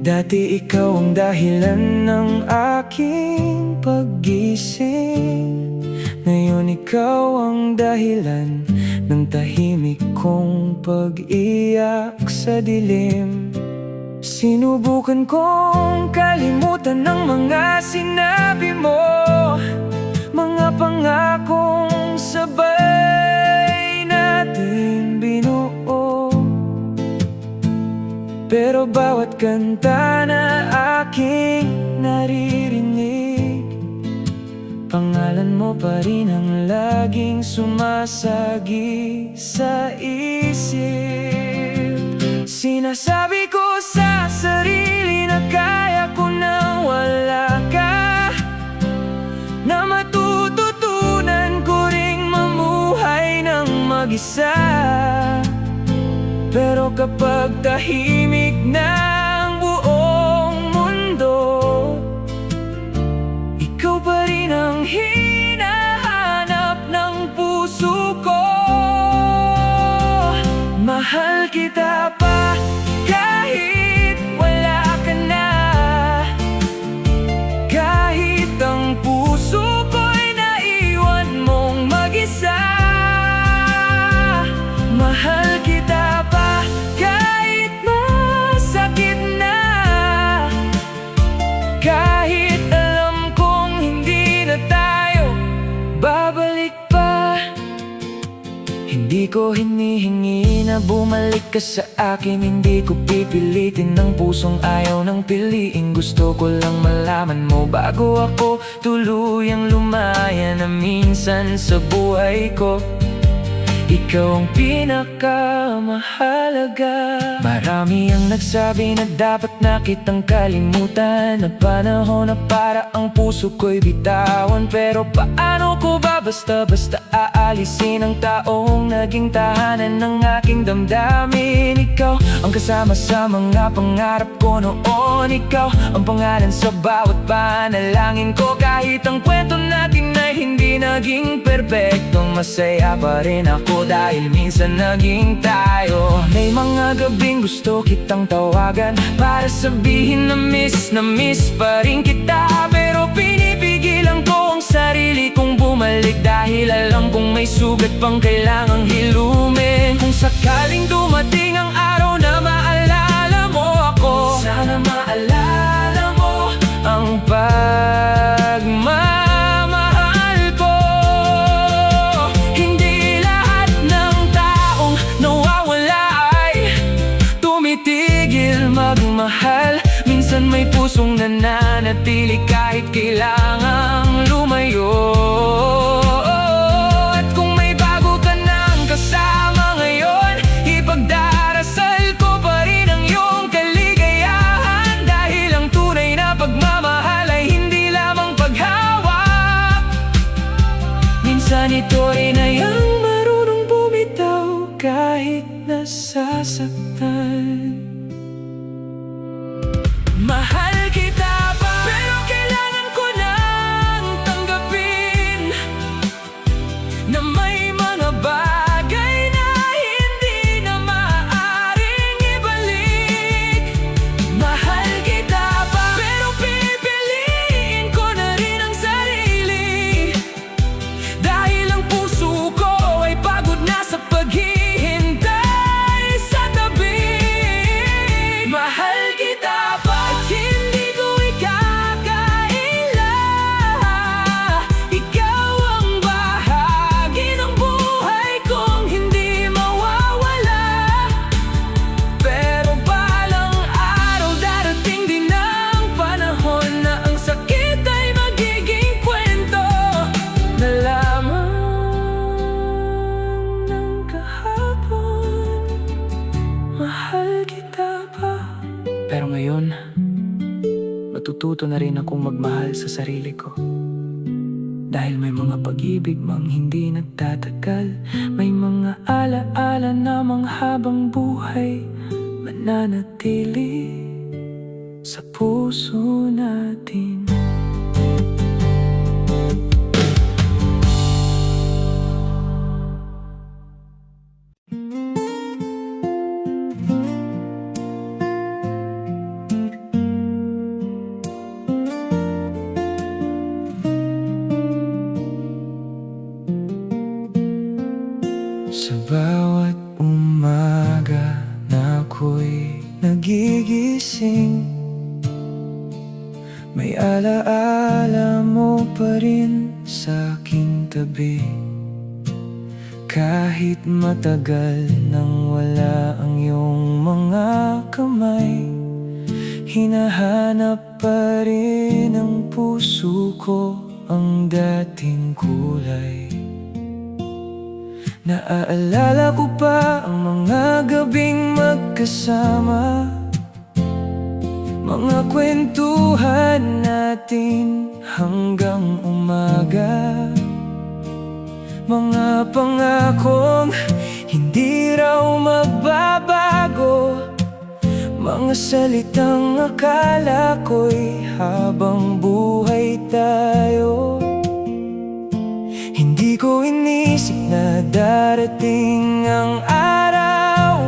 Dati ikaw ang dahilan ng aking paggising, ngayon ikaw ang dahilan ng tahimik kong pag-iyak sa dilim. Sinubukan kong kalimutan ng mga sinabi mo, mga pangakong sabay natin binuo. Pero bawat kanta na aking naririnig, pangalan mo pa rin ang laging sumasagi sa isip. Sinasabi ko sa sarili na kaya ko nang wala ka, na matututunan ko ring mamuhay ng mag-isa. Pero kapag tahimik na ang buong mundo, ikaw pa rin ang hinahanap ng puso ko. Mahal kita pa kahit wala ka na, kahit ang puso ko'y naiwan mong mag-isa. Mahal kita pa kahit masakit na, kahit alam kong hindi na tayo babalik pa. Hindi ko hinihingi na bumalik ka sa akin, hindi ko pipilitin ng pusong ayaw ng piliin. Gusto ko lang malaman mo bago ako tuluyang lumaya na minsan sa buhay ko ikaw ang pinakamahalaga. Marami ang nagsabi na dapat na kitang kalimutan, na panahon na para ang puso ko'y bitawan. Pero paano ko ba basta-basta aalisin ang taong naging tahanan ng aking damdamin? Ikaw ang kasama sa mga pangarap ko noon, ikaw ang pangalan sa bawat panalangin ko. Kahit ang kwento natin ay hindi naging perpekto, masaya pa rin ako dahil minsan naging tayo. May mga gabing gusto kitang tawagan para sabihin na miss pa rin kita, pero pinipigilan ko ang sarili kong bumalik dahil alam kong may sugat pang kailangang hilumin. Kung sakaling dumating ang araw na maalala mo ako, sana maalala mo ang pagmamahal ko. Hindi lahat ng taong nawawala ay tumitigil magmahal. Minsan may pusong nananatili kahit kailangang lumayo. At kung may bago ka nang kasama ngayon, ipagdarasal ko pa rin ang iyong kaligayahan. Dahil ang tunay na pagmamahal ay hindi lamang paghawak, minsan ito rin ay ang marunong bumitaw kahit nasasaktan. Pero ngayon, matututo na rin akong magmahal sa sarili ko. Dahil may mga pag-ibig mang hindi nagtatagal, may mga ala-ala namang habang buhay mananatili sa puso natin. Sa bawat umaga na ako'y nagigising, may alaala mo pa rin sa aking tabi. Kahit matagal nang wala ang iyong mga kamay, hinahanap pa rin ng puso ko ang dating kulay. Naaalala ko pa ang mga gabing magkasama, mga kwentuhan natin hanggang umaga, mga pangakong hindi raw magbabago, mga salitang akala ko'y habang buhay tayo. Hindi ko inisip na darating ang araw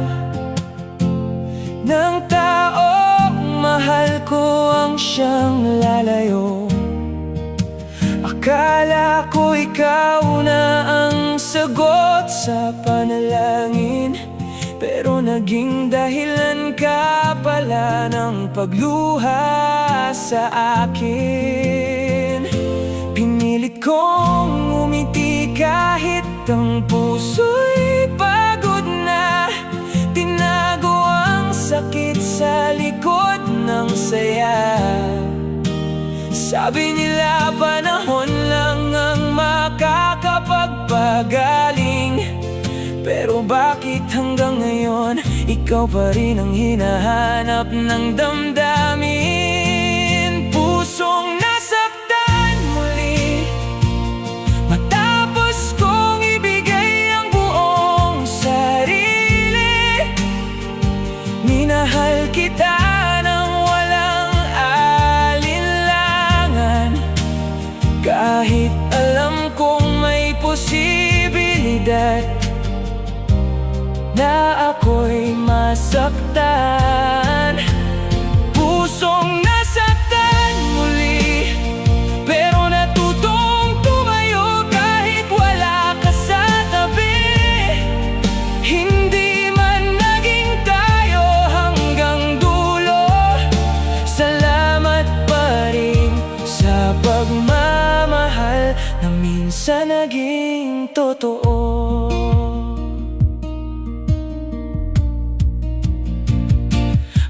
ng taong mahal ko ang siyang lalayo. Akala ko ikaw na ang sagot sa panalangin, pero naging dahilan ka pala ng pagluha sa akin. Pinilit kong umiti kahit ang puso'y pagod na, tinago ang sakit sa likod ng saya. Sabi nila panahon lang ang makakapagpagaling, pero bakit hanggang ngayon ikaw pa rin ang hinahanap ng damdamin? Pusong nasaktan muli matapos kong ibigay ang buong sarili. Minahal kita nang walang alinlangan, kahit alam kong may posibilidad na ako'y masaktan. Pusong nasaktan muli, pero natutong tumayo kahit wala ka sa tabi. Hindi man naging tayo hanggang dulo, salamat pa rin sa pagmamahal na minsan naging totoo.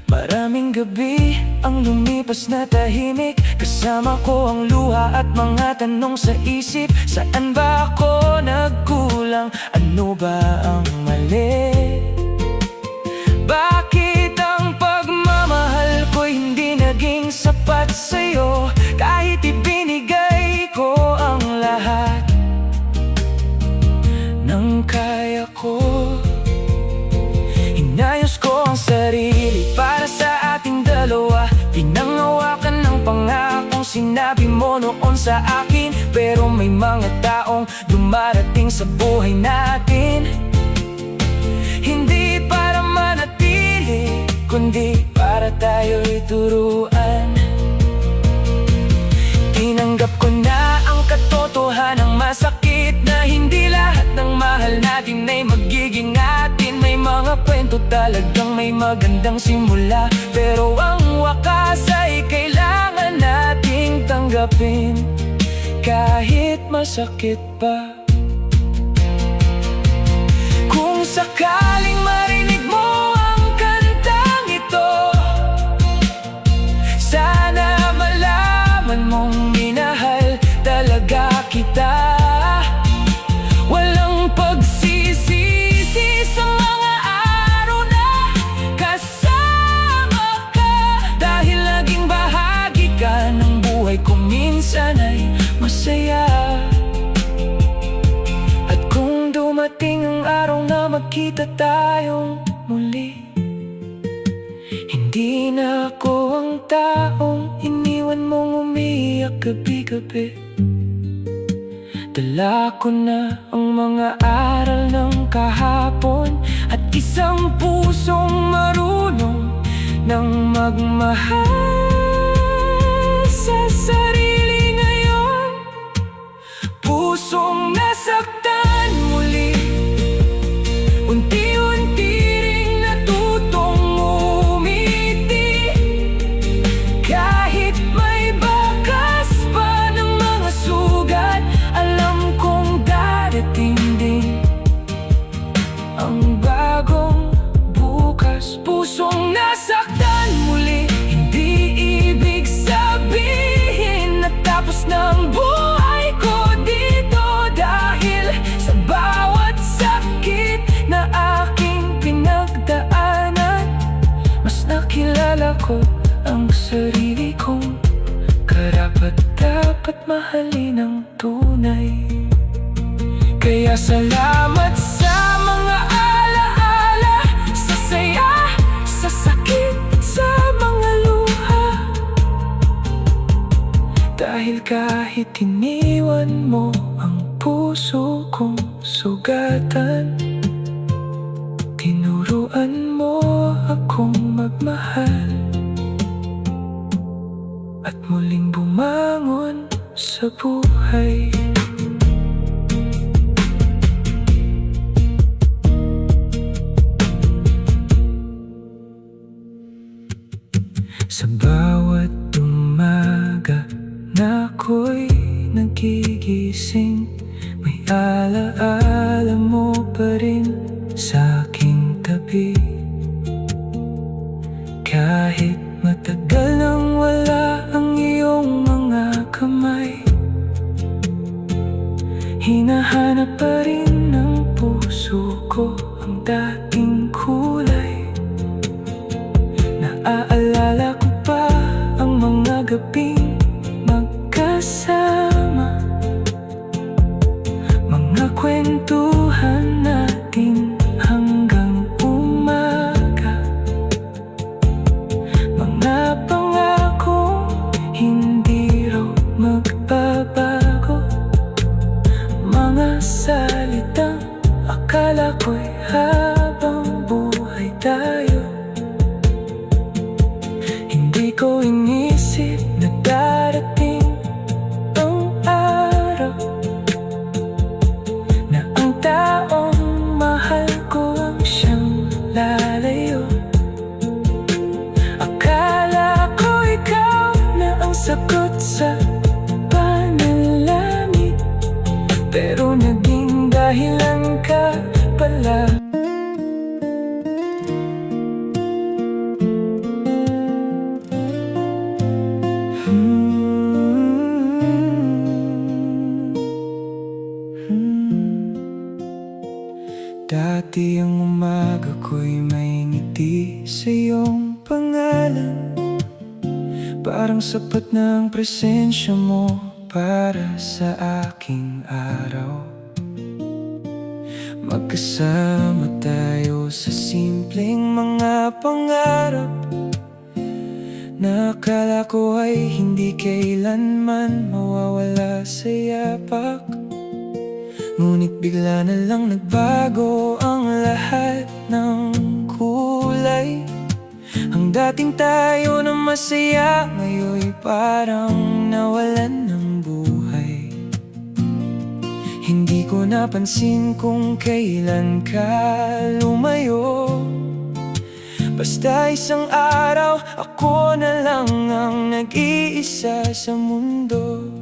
Maraming gabi ang lumipas na tahimik, kasama ko ang luha at mga tanong sa isip. Saan ba ako nagkulang? Ano ba ang mali? Bakit ang pagmamahal ko'y hindi naging sapat sa'yo? Kahit ibinigay ko ang lahat ng kaya ko, inayos ko ang sarili para sa ating dalawa. Pinangawakan ng pangakong sinabi mo noon sa akin. Pero may mga taong dumarating sa buhay natin, hindi para manatili, kundi para tayo'y turuan. Tinanggap ko na ang katotohanang masakit, na hindi lahat ng mahal natin ay magiging atin. May mga kwento talagang may magandang simula, pero ang wakas ay kailangan nating tanggapin, kahit masakit pa. Kung sakaling marinig mo ang kantang ito, sana malaman mong minahal talaga kita. Walang pagsisisi sa mga araw na kasama ka. magkita tayong muli. Hindi na ako ang taong iniwan mong umiyak gabi-gabi. Dala ko na ang mga aral ng kahapon at isang pusong marunong ng magmahal sa sarili ngayon. Pusong nasaktan muli, unti-unti ring natutong umiti. Kahit may bakas pa ng mga sugat, alam kong darating din ang bagong bukas. Pusong nasaktan muli, hindi ibig sabihin na tapos ng buhay ko dito. Dahil sa bawat sakit na aking pinagdaanan, mas nakilala ko ang sarili kong karapat-dapat mahalin ng tunay. Kaya salamat sa mga alaala, sa saya, sa sakit at sa mga luha. Dahil kahit iniwan mo ang puso kong sugatan, tinuruan mo akong magmahal at muling bumangon sa buhay. Sa bawat umaga na ako'y nagigising, may alaala mo pa rin sa aking tabi. Kahit matagal nang wala ang iyong mga kamay, hinahanap pa rin ng puso ko ang dating kulay. Naaalala ko pa ang mga gabing magkasama, mga kwentuhan natin hanggang umaga, mga pangakong hindi raw magbabago, mga salitang akala ko'y habang buhay tayo. Hindi ko inisip na darating ang araw na ang taong mahal ko ang siyang lalayo. Akala ko ikaw na ang sagot sa panalangin, pero naging dahilan ka pala. Dati ang umaga ko'y may ngiti sa iyong pangalan, parang sapat na ang presensya mo para sa aking araw. Magkasama tayo sa simpleng mga pangarap na akala ko ay hindi kailanman mawawala sa yapak. Ngunit bigla na lang nagbago ang lahat ng kulay. Ang dating tayo na masaya, ngayon'y parang nawalan ng buhay. Hindi ko napansin kung kailan ka lumayo. Basta isang araw, ako na lang ang nag-iisa sa mundo.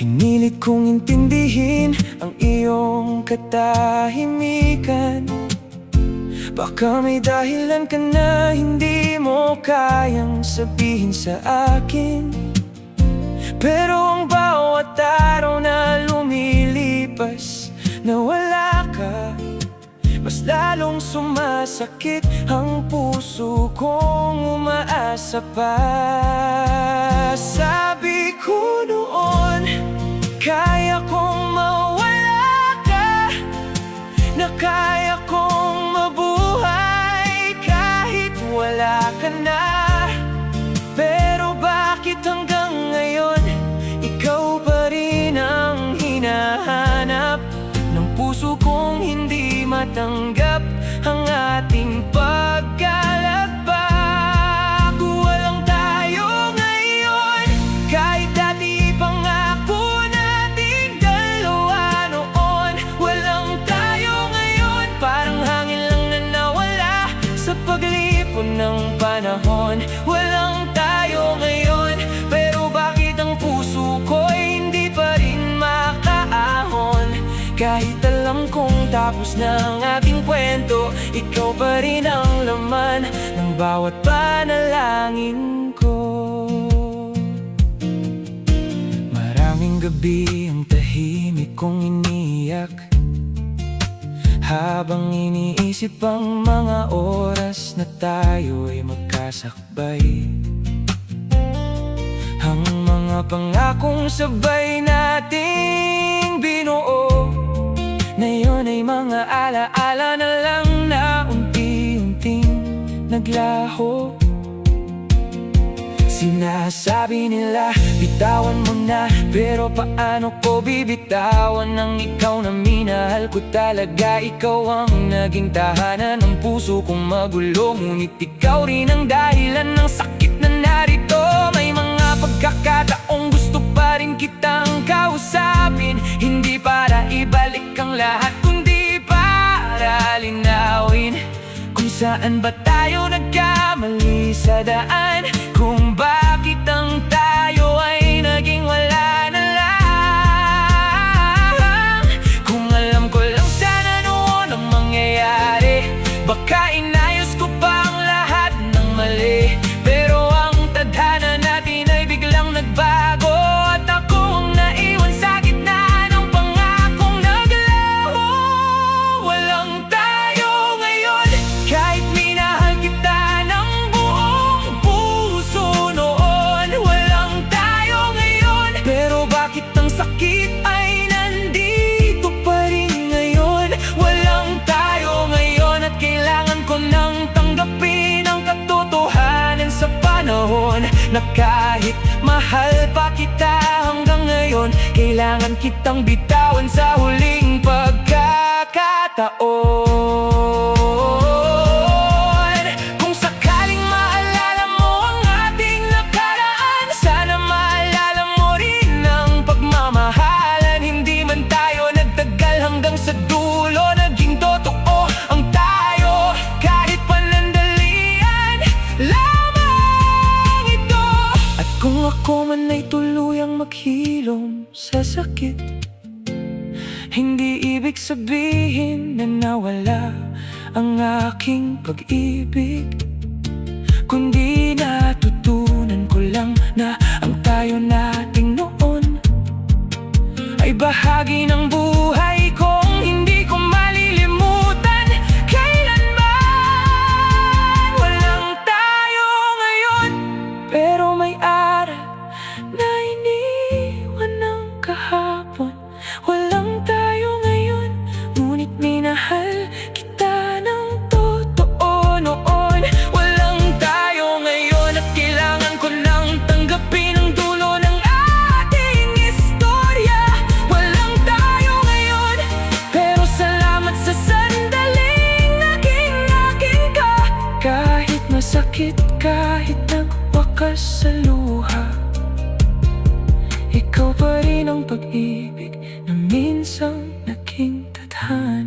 Pinilit kong intindihin ang iyong katahimikan. Baka may dahilan ka na hindi mo kayang sabihin sa akin, pero ang bawat araw na lumilipas na wala ka, mas lalong sumasakit ang puso kong umaasa pa. Sabi ko noon, kaya kong mawala ka, kaya kong mabuhay kahit wala ka na. Pero bakit hanggang ngayon ikaw pa rin ang hinahanap ng puso kong hindi matanggap ang ating pagkalagpak? Walang tayo ngayon kahit dati pangako nating dalawa noon. Walang tayo ngayon, parang hangin lang na nawala sa paglipon ng panahon. Walang tayo ngayon, pero bakit ang puso ko'y hindi pa rin makaahon? Kahit alam kong tapos na ang ating kwento, ikaw pa rin ang laman ng bawat panalangin ko. Maraming gabi ang tahimik kong iniyak, habang iniisip ang mga oras na tayo'y magkasakbay. Ang mga pangakong sabay nating binuo, ngayon ay mga alaala na lang na unti-unting naglaho. Sinasabi nila, bitawan mo na, pero paano ko bibitawan ng ikaw na minahal ko talaga? Ikaw ang naging tahanan ng puso kong magulo, ngunit ikaw rin ang dahilan ng sakit na narito. May mga pagkakataong gusto pa rin kitang kausapin, hindi para ibalik ang lahat, kundi para linawin kung saan ba tayo nagkamali sa daan, kung bakit ang tayo ay naging wala na lang. Kung alam ko lang sana noon ang mangyayari, baka inayos ko pa ang lahat ng mali. Pero ang tadhana natin ay biglang nagbago, at ako ang naiwan sa gitna ng pangakong naglaho. Walang tayo ngayon kahit minahal kita ng buong puso noon. Walang tayo ngayon, pero bakit ang sakit ay nandito pa rin ngayon? Walang tayo ngayon, at kailangan ko nang tanggapin ang katotohanan sa panahon na kahit mahal pa kita hanggang ngayon, kailangan kitang bitawan sa huling pagkakataon. Kung sakaling maalala mo ang ating nakaraan, sana maalala mo rin ang pagmamahalan. Hindi man tayo nagtagal, hanggang sa dulo naging totoo ang tayo, kahit panandalian lamang ito. At kung ako man ay tuluyang maghilom sa sakit, hindi ibig sabihin na nawala ang aking pag-ibig, kundi natutunan ko lang na ang tayo nating noon ay bahagi ng buhay kong hindi ko malilimutan kailanman. Walang tayo ngayon, pero may aral na iniwan ng kahapon. Walang tayo ngayon, ngunit minahal kita ng totoo noon. Walang tayo ngayon, at kailangan ko nang tanggapin ang dulo ng ating istorya. Walang tayo ngayon, pero salamat sa sandaling naging akin ka. Kahit masakit, kahit nagwakas sa luha, ikaw pa rin ang pag-ibig na minsang naging tadhana.